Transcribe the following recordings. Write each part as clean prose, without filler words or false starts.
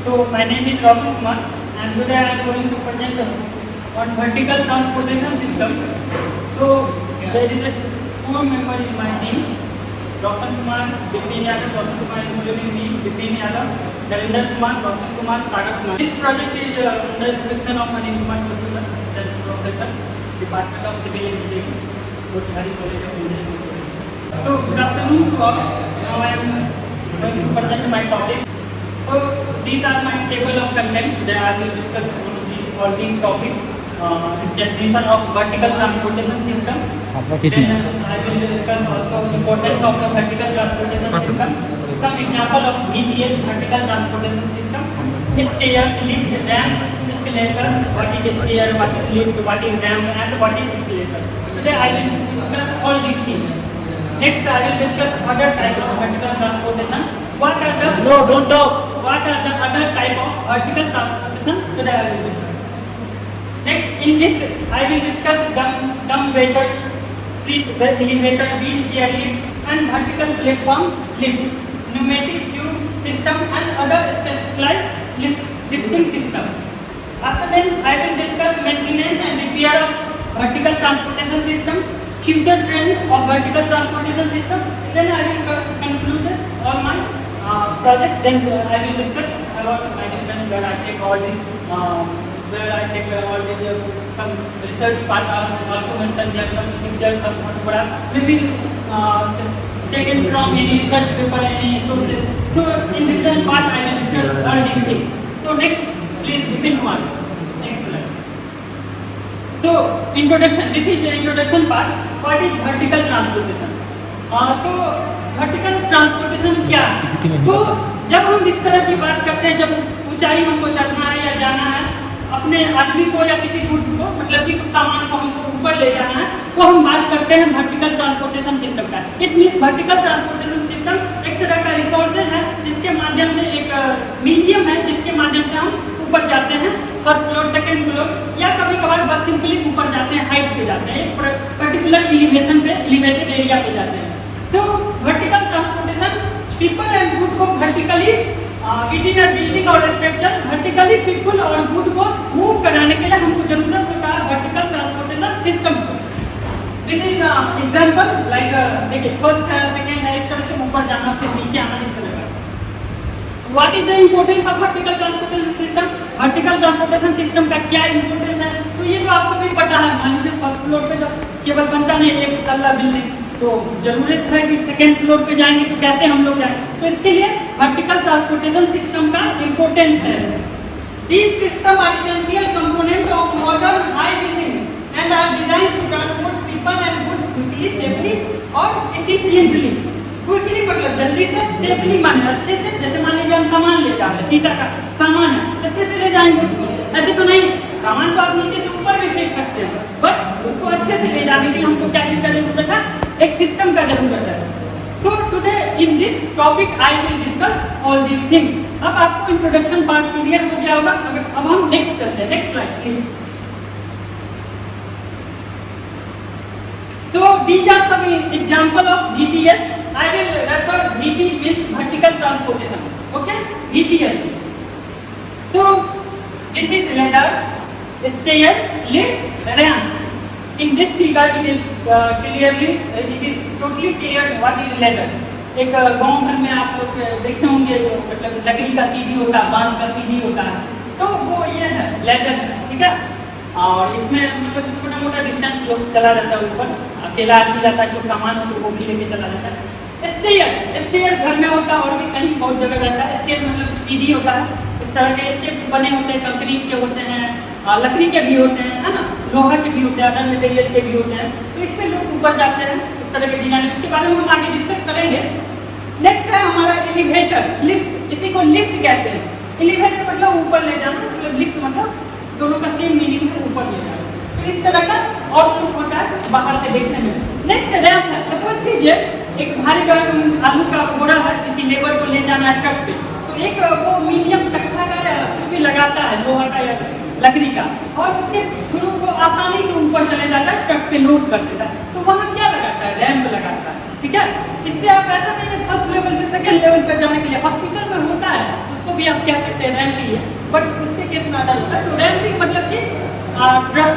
So my name is Rahul Kumar and today I am going to present on vertical transportation system. So there is a 4 member in my team: Roshan Kumar, Bipin Yadav, Roshan Kumar including me, Bipin Yadav, Darinder Kumar, Roshan Kumar, Sagar Kumar. This project is under direction of Anil Kumar Solution, that is Professor, Department of Civil Engineering, Motihari College of Engineering. So good afternoon to all. Now I am going to present my topic. So these are my table of content that I will discuss all these topics. Definition of vertical transportation system. Then I will discuss also importance of the vertical transportation system. Some example of VTS, vertical transportation system. Stairs, lift, ramp, escalator. What is stair? What is lift? What is ramp? And what is escalator? Today I will discuss all these things. Next I will discuss other type of vertical transportation. What are the What are the other type of vertical transportation? Today I will discuss. Next, in this, I will discuss dumb-waiter, street elevator, wheelchair lift, and vertical platform lift, pneumatic tube system, and other specialized lifting system. After that, I will discuss maintenance and repair of vertical transportation system, future trend of vertical transportation system. Then I will conclude all my project. Then I will discuss about my difference where I take all these. Where I take all these some research part also mentioned there, some pictures, some photographs maybe taken from any research paper, any sources. So in different part I will discuss all these things. So next, please repeat one. Next slide. So introduction. This is the introduction part. What is vertical transportation? So vertical transportation क्या है? तो जब हम इस तरह की बात करते हैं, जब ऊंचाई हमको चढ़ना है या जाना है, अपने आदमी को या किसी गुड्स को, मतलब कि कुछ सामान को हमको ऊपर ले जाना है, तो हम बात करते हैं वर्टिकल ट्रांसपोर्टेशन सिस्टम का। It means vertical transportation system एक तरह का रिसोर्सेज है जिसके माध्यम से, एक मीडियम है जिसके माध्यम से हम ऊपर जाते हैं, फर्स्ट फ्लोर, सेकंड फ्लोर, या कभी कभार बस सिंपली ऊपर जाते हैं, हाइट पे जाते हैं, एक पर्टिकुलर एलिवेशन पे, एलिवेटेड एरिया पे जाते हैं। तो vertical transportation people and good को vertically it is a building और स्ट्रक्चर, वर्टिकली पीपल और गुड को मूव कराने के लिए हमको जरूरत होता है वर्टिकल ट्रांसपोर्टेशन सिस्टम को। दिस इज एग्जांपल, लाइक देखिए फर्स्ट है, सेकंड है, इस तरह से ऊपर जाना, फिर नीचे आना, इस तरह का। What is the importance of vertical transportation system? Vertical transportation system का क्या इंपॉर्टेंस है? तो ये तो आपको भी पता है। मान लीजिए फर्स्ट फ्लोर पे जब केवल बनता नहीं एक तल्ला बिल्डिंग, तो जरूरत है कि सेकेंड फ्लोर पे जाएंगे तो कैसे हम लोग जाएंगे, तो इसके लिए वर्टिकल ट्रांसपोर्टेशन सिस्टम का इंपॉर्टेंस है। These systems are essential component of modern high building and are designed to transport people and goods quickly, safely और efficiently। क्विकली मतलब जल्दी से, सेफली माने अच्छे से। जैसे मान लीजिए हम सामान ले जा रहे हैं, सीधा का सामान है, अच्छे से ले जाएंगे उसको, ऐसे तो नहीं। सामान को आप नीचे से ऊपर भी फेंक सकते हैं, बट उसको अच्छे से ले जाने के लिए हमको क्या चीज का जरूरत है? एक सिस्टम का जरूरत है। So today in this topic I will discuss all these things. अब आपको इंट्रोडक्शन पार्ट क्लियर हो गया होगा। अब हम नेक्स्ट करते हैं। Next slide please. So these are some example of VTS. I will refer VT means vertical transportation. Okay, VTS. So this is ladder, stair, lift, ramp. In this figure it is clearly, it is totally clear what is ladder. एक गांव घर में आप लोग देखे होंगे, मतलब लकड़ी का सीढ़ी होता है, बांस का सीढ़ी होता है, तो वो ये है लैडर, ठीक है। और इसमें मतलब छोटा मोटा डिस्टेंस लोग चला जाता है ऊपर, अकेला आदमी जाता है, कुछ सामान हो तो वो भी लेके चला जाता है। स्टेयर घर में होता है और भी कहीं बहुत जगह रहता है। स्टेयर मतलब सीढ़ी होता है, इस तरह के स्टेप्स बने होते हैं, कंक्रीट के होते हैं, लकड़ी के भी होते हैं, है ना, लोहा के भी होते हैं, अदर मटेरियल के भी होते हैं। तो इसमें लोग ऊपर जाते हैं, इस तरह के डिजाइन, इसके बारे में हम आगे डिस्कस करेंगे। नेक्स्ट है हमारा एलिवेटर, लिफ्ट। इसी को लिफ्ट कहते हैं। एलिवेटर मतलब ऊपर ले जाना, मतलब लिफ्ट मतलब दोनों का सेम मीनिंग है, ऊपर ले जाना। तो इस तरह का आउटलुक होता है बाहर से देखने में। नेक्स्ट रैंप है। सपोज कीजिए एक भारी आलू का बोरा है, किसी लेबर को ले जाना है ट्रक पे, तो एक वो मीडियम तख्ता का या कुछ भी लगाता है, लोहा का या लकड़ी का, और उसके थ्रू वो आसानी से ऊपर चले जाता है, ट्रक पे लोड कर देता है। तो वहाँ क्या लगाता है? रैंप लगाता है, ठीक है। इससे आप ऐसा नहीं है फर्स्ट लेवल से सेकंड लेवल पे जाने के लिए हॉस्पिटल में होता है, उसको भी आप कह सकते हैं रैंप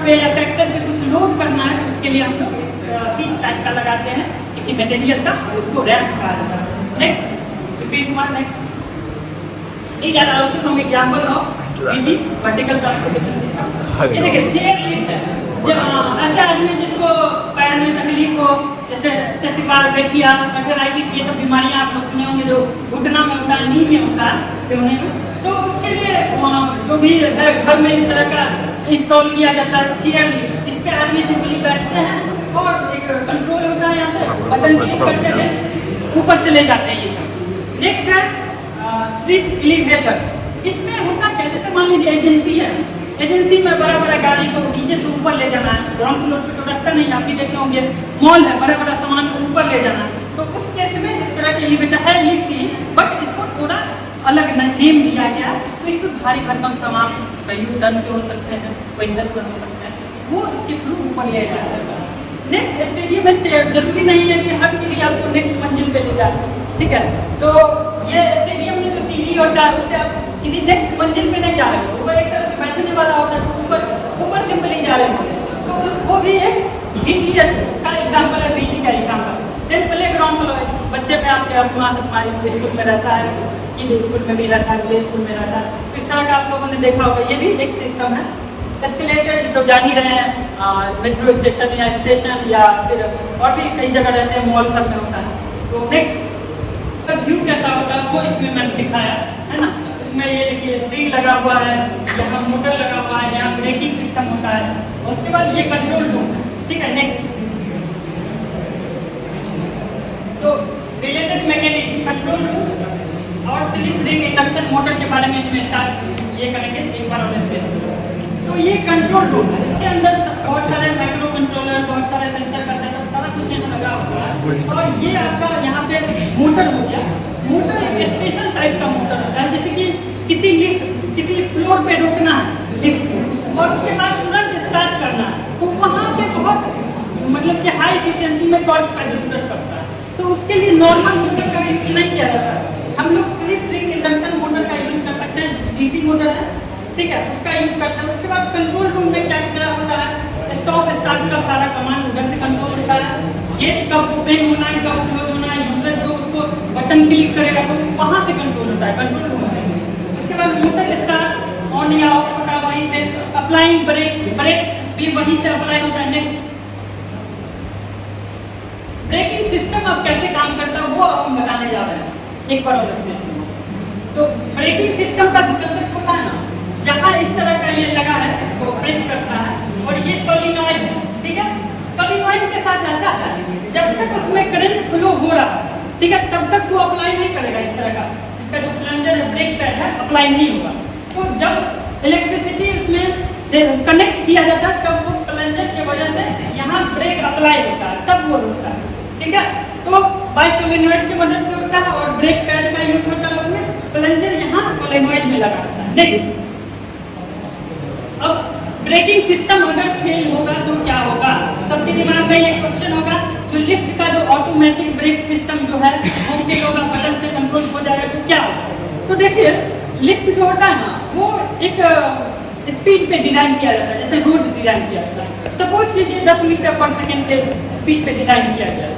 पे या ट्रैक्टर पे कुछ लोड करना है तो उसके लिए हम लोग सीट टाइप का लगाते हैं किसी मटेरियल का, उसको रैंप कहा जाता है। नेक्स्ट रिपीट वन नेक्स्ट ये ज्यादा आउट हम example of ED vertical transportation system. ये देखिए चेयर लिफ्ट है, जब ऐसे आदमी जिसको पैर में तकलीफ हो, जैसे सेटिकार गठिया आर्थराइटिस ये सब बीमारियां आप लोग सुने होंगे जो घुटना में होता है, नी में होता है, ठेहुने में, तो उसके लिए जो भी है घर में इस तरह का इंस्टॉल किया जाता है चेयर लिफ्ट। इस पे आदमी सिंपली बैठते हैं और एक कंट्रोल होता है, यहाँ से बटन क्लिक करते हैं ऊपर चले जाते हैं ये सब। नेक्स्ट है स्ट्रीट एलिवेटर। इसमें होता क्या, जैसे मान लीजिए एजेंसी है, एजेंसी में बड़ा बड़ा गाड़ी को नीचे से ऊपर ले जाना है, ग्राउंड फ्लोर पे तो रखता नहीं, आप भी देखे होंगे मॉल है, बड़ा बड़ा सामान को ऊपर ले जाना है, तो उस केस में इस तरह के एलिवेटर है लिफ्ट ही, बट इसको थोड़ा अलग नेम दिया गया। तो इसमें भारी भरकम सामान कई टन के हो सकते हैं, कोई इधर हो सकते हैं, वो इसके थ्रू ऊपर ले जाया जाता है। नेक्स्ट स्टेडियम में जरूरी नहीं है कि हर सीढ़ी आपको नेक्स्ट मंजिल पे ले जाए, ठीक है, तो ये स्टेडियम में जो सीढ़ी होता है उससे आप किसी नेक्स्ट मंजिल पे नहीं जा रहे हो, वो एक तरह से बैठने वाला होता है, तो ऊपर सिंपली जा रहे हो, तो वो भी एक वीटी का एग्जाम्पल है, वीटी का एग्जाम्पल। फिर प्ले ग्राउंड बच्चे में आपके हमारे स्कूल में रहता है, किड स्कूल में भी रहता है, प्ले स्कूल में रहता है, इस तरह का आप लोगों ने देखा होगा, ये भी एक सिस्टम है। एस्केलेटर तो जान ही रहे हैं, मेट्रो स्टेशन या स्टेशन या फिर और भी कई जगह रहते हैं, मॉल सब में होता है। तो नेक्स्ट व्यू कैसा होता है वो इसमें मैंने दिखाया है ना, इसमें ये देखिए स्प्रिंग लगा हुआ है, यहाँ मोटर लगा हुआ है, यहाँ ब्रेकिंग सिस्टम होता है, उसके बाद ये कंट्रोल रूम है, ठीक है। Next so related mechanic control room और स्लिप रिंग इंडक्शन मोटर के बारे में इसमें स्टार्ट ये करेंगे एक बार और स्पेस। तो ये कंट्रोल रूम है, इसके अंदर बहुत सारे माइक्रो कंट्रोलर, बहुत सारे सेंसर का सेटअप सारा कुछ यहाँ लगा हुआ है। और ये आपका यहाँ पे मोटर हो गया, मोटर एक स्पेशल टाइप का मोटर होता है, जैसे कि किसी फ्लोर पे रोकना है लिफ्ट को और उसके बाद तुरंत स्टार्ट करना है, तो वहाँ पे बहुत मतलब कि हाई एफिशिएंसी में टॉर्क का जरूरत पड़ता है, तो उसके लिए नॉर्मल मोटर का यूज नहीं किया जाता है। हम लोग स्लिप रिंग इंडक्शन मोटर का यूज कर सकते हैं, डीसी मोटर है, ठीक है, उसका यूज करते हैं। उसके बाद कंट्रोल रूम में क्या क्या होता है, स्टॉप स्टार्ट का सारा कमांड उधर से कंट्रोल होता है, गेट कब ओपन होना है कब क्लोज होना है, यूजर जो उसको बटन क्लिक करेगा तो वहाँ से कंट्रोल होता है, कंट्रोल रूम से। उसके बाद मोटर स्टार्ट ऑन या ऑफ होता है, वहीं से अप्लाइंग ब्रेक भी वहीं से अप्लाई होता है। नेक्स्ट ब्रेकिंग सिस्टम अब कैसे काम करता है वो हम बताने जा रहे हैं एक बार और इसमें। तो ब्रेकिंग सिस्टम का जो कंसेप्ट होता है ना, जहाँ इस तरह का ये लगा है, इसको प्रेस करता है और ये सोलिनॉइड है, ठीक है, सोलिनॉइड के साथ ऐसा है जब तक उसमें करंट फ्लो हो रहा है, ठीक है, तब तक वो अप्लाई नहीं करेगा इस तरह का, इसका जो प्लंजर है ब्रेक पैड है अप्लाई नहीं होगा। तो जब इलेक्ट्रिसिटी इसमें कनेक्ट किया जाता है तब वो प्लंजर की वजह से यहाँ ब्रेक अप्लाई होता है, तब वो रुकता है, ठीक है। तो बाई सोलिनॉइड की मदद से होता है और ब्रेक पैड का यूज होता है, उसमें प्लंजर यहाँ सोलिनॉइड में लगा होता है। नेक्स्ट अब ब्रेकिंग सिस्टम अगर फेल होगा तो क्या होगा, सबके दिमाग में एक क्वेश्चन होगा, जो लिफ्ट का जो ऑटोमेटिक ब्रेक सिस्टम जो है वो फेल होगा, बटन से कंट्रोल हो जाएगा तो क्या होगा। तो देखिए लिफ्ट जो होता है ना वो एक स्पीड पे डिजाइन किया जाता है, जैसे रोड डिजाइन किया जाता है, सपोज कीजिए 10 मीटर पर सेकेंड के स्पीड पे डिजाइन किया गया है,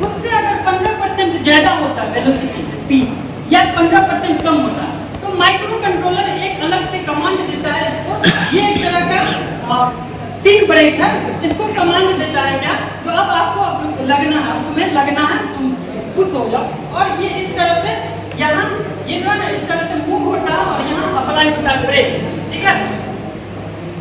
उससे अगर 15% ज्यादा होता है वेलोसिटी स्पीड या 15% कम होता है तो माइक्रो कंट्रोलर एक अलग से कमांड देता है इसको, ये एक तरह का स्पीड ब्रेक है, इसको कमांड देता है क्या, जो अब आपको लगना है, तुम्हें लगना है, तुम खुश हो जाओ, और ये इस तरह से यहाँ ये जो है ना इस तरह से मूव होता है और यहाँ अप्लाई होता है ब्रेक, ठीक है,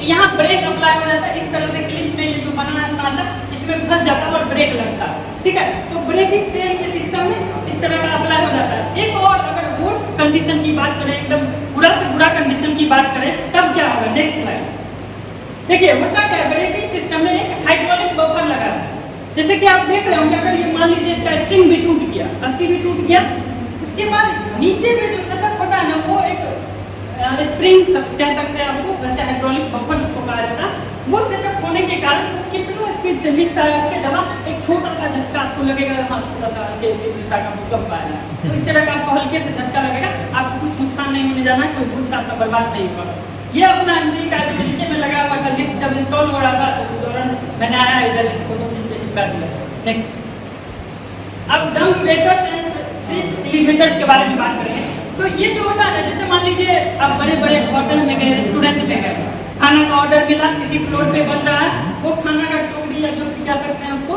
यहाँ ब्रेक अप्लाई हो जाता है, इस तरह से क्लिप में ये जो बना है सांचा इसमें फंस जाता है और ब्रेक लगता है, ठीक है। तो ब्रेकिंग फ्रेम के सिस्टम में इस तरह का अप्लाई हो जाता है। एक और अगर वर्स्ट कंडीशन की बात करें, एकदम बुरा से बुरा कंडीशन की बात करें तब क्या होगा, नेक्स्ट स्लाइड देखिए। होता क्या है, ब्रेकिंग सिस्टम में एक हाइड्रोलिक बफर लगा है, जैसे कि आप देख रहे होंगे, अगर ये मान लीजिए इसका स्ट्रिंग भी टूट गया, रस्सी भी टूट गया, इसके बाद नीचे में जो सेटअप होता है ना वो एक स्प्रिंग कह सकते हैं आपको, वैसे हाइड्रोलिक बफर उसको कहा जाता है, वो सेटअप होने के कारण वो कितना स्पीड से लिफ्ट आएगा, उसके दबा एक छोटा सा झटका आपको लगेगा, हाँ छोटा सा का भूकंप आएगा, तो इस तरह का आपको हल्के से झटका लगेगा, आपको कुछ नुकसान नहीं होने जाना, कोई भूल आपका बर्बाद नहीं होगा। ये अपना एमजी का नीचे में लगा हुआ था, लिफ्ट जब इंस्टॉल हो रहा था तो उस दौरान मैंने आया इधर फोटो खींच के चिपका दिया। नेक्स्ट, अब डाउन वेटर्स एंड एलिवेटर्स के बारे में बात करेंगे। तो ये जो होता है, जैसे मान लीजिए आप बड़े बड़े होटल में गए, रेस्टोरेंट में गए, खाना का ऑर्डर मिला, किसी फ्लोर पे बन रहा है, वो खाना का टोकरी या जो क्या सकते हैं उसको,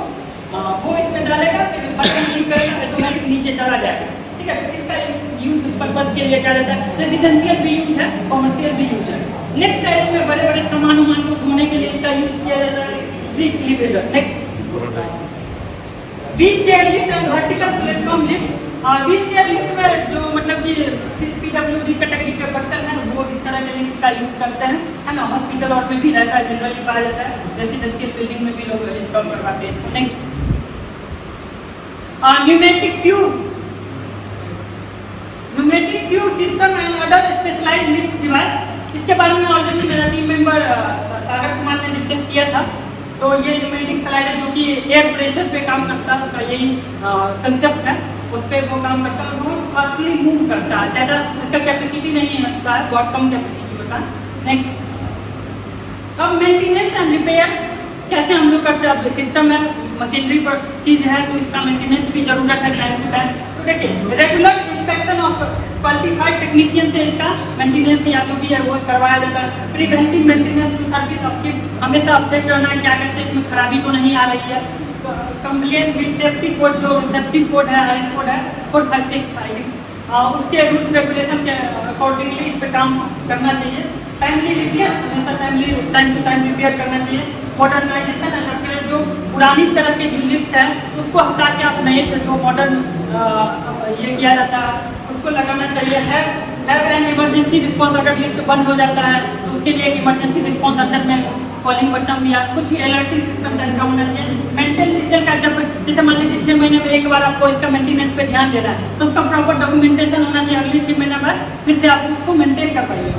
वो इसमें डालेगा, फिर बटन क्लिक करेगा, ऑटोमेटिक नीचे चला जाएगा। ठीक है, तो इसका यूज इस पर्पज के लिए क्या रहता है, रेजिडेंशियल भी यूज है, कमर्शियल भी यूज है। नेक्स्ट है, इसमें बड़े बड़े सामान उमान को ढोने के लिए इसका यूज किया जाता है, street elevator. Next, wheel chair lift and vertical platform lift. Wheel chair lift में जो मतलब कि पीडब्ल्यूडी कैटेगरी के पर्सन है वो इस तरह के लिफ्ट का यूज करते हैं, है ना। हॉस्पिटल और में भी रहता है, जनरली पाया जाता है, रेजिडेंशियल बिल्डिंग में भी लोग इंस्टॉल करवाते हैं इसको। Next, pneumatic tube system and other specialized lift device. इसके बारे में ऑलरेडी मेरा टीम मेंबर सागर कुमार ने डिस्कस किया था। तो ये न्यूमेटिक स्लाइड है जो कि एयर प्रेशर पे काम करता है, उसका यही कंसेप्ट है, उस पर वो काम करता है, बहुत फास्टली मूव करता है, ज़्यादा इसका कैपेसिटी नहीं होता है, बहुत कम कैपेसिटी होता है। नेक्स्ट, अब मेंटेनेंस एंड रिपेयर कैसे हम लोग करते हैं। सिस्टम है, मशीनरी पर चीज़ है, तो इसका मेंटेनेंस भी जरूरत है टाइम टू टाइम। तो देखिए, regular inspection of qualified technician से इसका मेंटेनेंस या जो भी है वो करवाया जाता है। Preventive maintenance to service update, हमेशा अपडेट रहना है, क्या कहते हैं इसमें खराबी तो नहीं आ रही है। कंप्लेंट विद सेफ्टी कोड, जो सेफ्टी कोड है, आईएस कोड है, 4565, उसके रूल्स रेगुलेशन के अकॉर्डिंगली इस पर काम करना चाहिए। टाइमली रिपेयर, हमेशा टाइम टू टाइम रिपेयर करना चाहिए। मॉडर्नाइजेशन एंड अपग्रेड, जो पुरानी तरह के जो लिफ्ट है उसको हटा के आप नए जो मॉडर्न ये किया जाता है उसको लगाना चाहिए। हैव एन इमरजेंसी रिस्पॉन्स, अगर लिफ्ट बंद हो जाता है तो उसके लिए एक इमरजेंसी रिस्पॉन्स अंदर में कॉलिंग बटन या कुछ भी अलर्टिंग सिस्टम तरीका होना चाहिए। मेंटेन का, जब जैसे मान लीजिए 6 महीने में एक बार आपको इसका मेंटेनेंस पे ध्यान देना है तो उसका प्रॉपर डॉक्यूमेंटेशन होना चाहिए, अगले 6 महीने बाद फिर से आप उसको मेंटेन कर पाइए।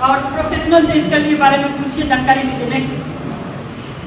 और प्रोफेशनल से इसके लिए बारे में पूछिए, जानकारी लीजिए। नेक्स्ट,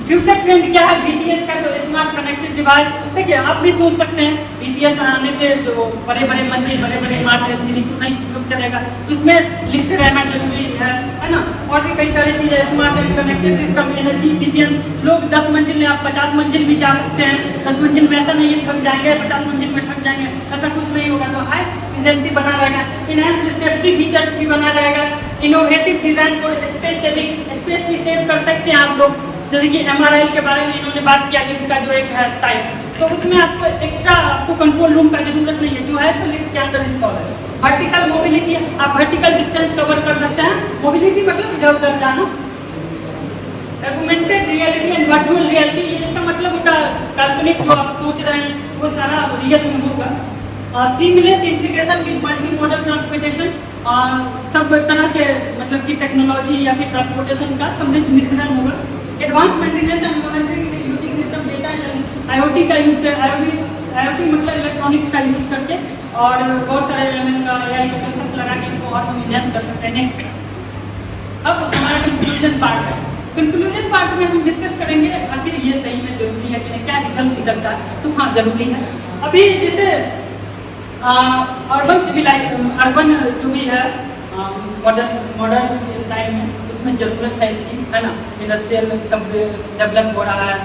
फ्यूचर ट्रेंड क्या है बीटीएस का, तो स्मार्ट कनेक्टेड डिवाइस। देखिए, आप भी सोच सकते हैं बीटीएस आने से जो बड़े बड़े मंजिल, बड़े बड़े इमारत नहीं लोग चलेगा, उसमें लिफ्ट रहना जरूरी है ना। और भी कई सारी चीज़ें, smart and connected system, energy efficient. लोग 10 मंजिल में, आप 50 मंजिल भी जा सकते हैं। 10 मंजिल में ऐसा नहीं है थक जाएंगे, 50 मंजिल में थक जाएंगे, ऐसा कुछ नहीं होगा। तो हाई एफिशिएंसी बना रहेगा, इनहैंस्ड सेफ्टी फीचर्स भी बना रहेगा, innovative design for space saving, space भी सेव कर सकते हैं आप लोग। जैसे कि MRI के बारे में इन्होंने बात किया, लिफ्ट का जो एक है टाइप, तो उसमें आपको एक्स्ट्रा कंट्रोल रूम का जरूरत नहीं है, जो है तो लिफ्ट के अंदर इंस्टॉल है। वर्टिकल मोबिलिटी, आप वर्टिकल डिस्टेंस कवर कर सकते हैं। मोबिलिटी मतलब इधर उधर जाना। Augmented reality and virtual reality, ये इसका मतलब होता है काल्पनिक जो आप सोच रहे हैं वो सारा रियल में होगा। Seamless integration with multi modal transportation, सब तरह के मतलब कि टेक्नोलॉजी या फिर ट्रांसपोर्टेशन का सम्मिलित मिश्रण होगा। Advance maintenance and monitoring using system data IoT का यूज कर, IoT मतलब इलेक्ट्रॉनिक्स का यूज करके, और बहुत सारे एलिमेंट का AI का कंसेप्ट लगा के इसको और हम इन्हेंस कर सकते हैं। नेक्स्ट, अब हमारा कंक्लूजन पार्ट है। कंक्लूजन पार्ट में हम डिस्कस करेंगे आखिर ये सही में जरूरी है कि नहीं, क्या रिजल्ट निकलता है। तो हाँ, जरूरी है। अभी जैसे अर्बन जो भी है मॉडर्न टाइम में, उसमें जरूरत है इसकी, है ना। इंडस्ट्रियल सब डेवलप हो रहा है,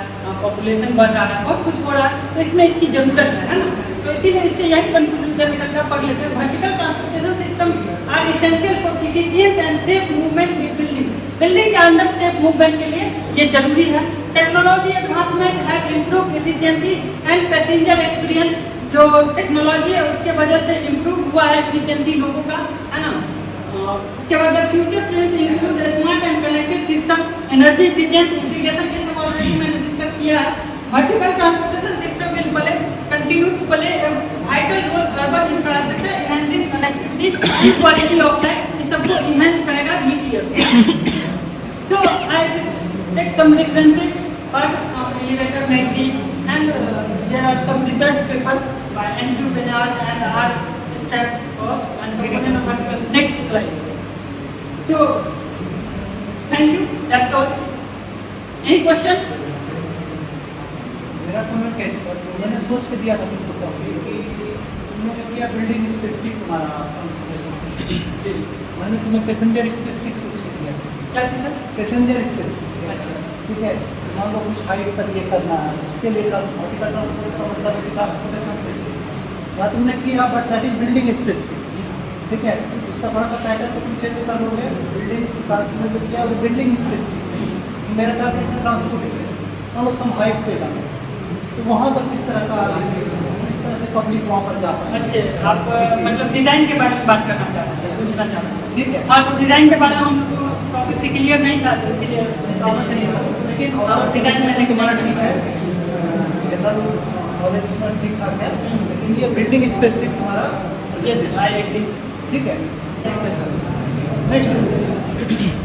पॉपुलेशन बढ़ रहा है, बहुत कुछ हो रहा है, तो इसमें इसकी जरूरत है ना। तो इसीलिए इससे यही कंक्लूजन निकलता पढ़ लेते हैं। Vertical transportation system are essential for efficient and safe movement in building. Building के अंदर सेफ मूवमेंट के लिए ये जरूरी है। टेक्नोलॉजी एडवांसमेंट है, improve efficiency and passenger experience, जो टेक्नोलॉजी है उसके वजह से इम्प्रूव हुआ है एफिशिएंसी लोगों का, है ना। उसके बाद future trends include smart and connected system, energy efficient integration के सब ऑलरेडी मैंने डिस्कस किया है। Vertical transportation system will play continue to play a vital role urban infrastructure enhancing connectivity, quality of life, इस सबको enhance करेगा VTF। So I just take some references part from Elevator magazine and there are some research paper by Andrew Bernard and R. Stratford and component of vertical. Next slide. So thank you. That's all. Any question? मेरा comment कैसे पर मैंने सोच के दिया था तुमको topic कि तुमने जो किया बिल्डिंग स्पेसिफिक तुम्हारा कंसंट्रेशन से, मैंने तुम्हें पैसेंजर स्पेसिफिक से दिया था। क्या चीज़ सर? Passenger specific. अच्छा। ठीक है, मान लो कुछ हाइट पर ये करना है, उसके लिए वर्टिकल ट्रांसपोर्ट का मतलब है कि ट्रांसपोर्टेशन से या तुमने किया, but that is building specific. ठीक है, उसका थोड़ा सा पैटर्न तो तुम चेंज कर लोगे। बिल्डिंग का तुमने जो किया वो बिल्डिंग स्पेसिफिक, मेरा टारगेट है ट्रांसपोर्ट स्पेसिफिक। मान लो सम हाइट पे जाना, तो वहाँ पर किस तरह का, किस तरह से पब्लिक वहाँ पर जाता है। अच्छे, आप मतलब डिज़ाइन के बारे में बात करना चाहते हैं, पूछना चाहते हैं। ठीक है, हाँ, तो डिज़ाइन के बारे में हमको टॉपिक से क्लियर नहीं था, तो इसीलिए तो आना चाहिए था, लेकिन डिज़ाइन में तुम्हारा ठीक है, जनरल नॉलेज उसमें ठीक ठाक है, लेकिन ये बिल्डिंग स्पेसिफिक तुम्हारा यस आई एग्री। ठीक है। Thank you sir. नेक्स्ट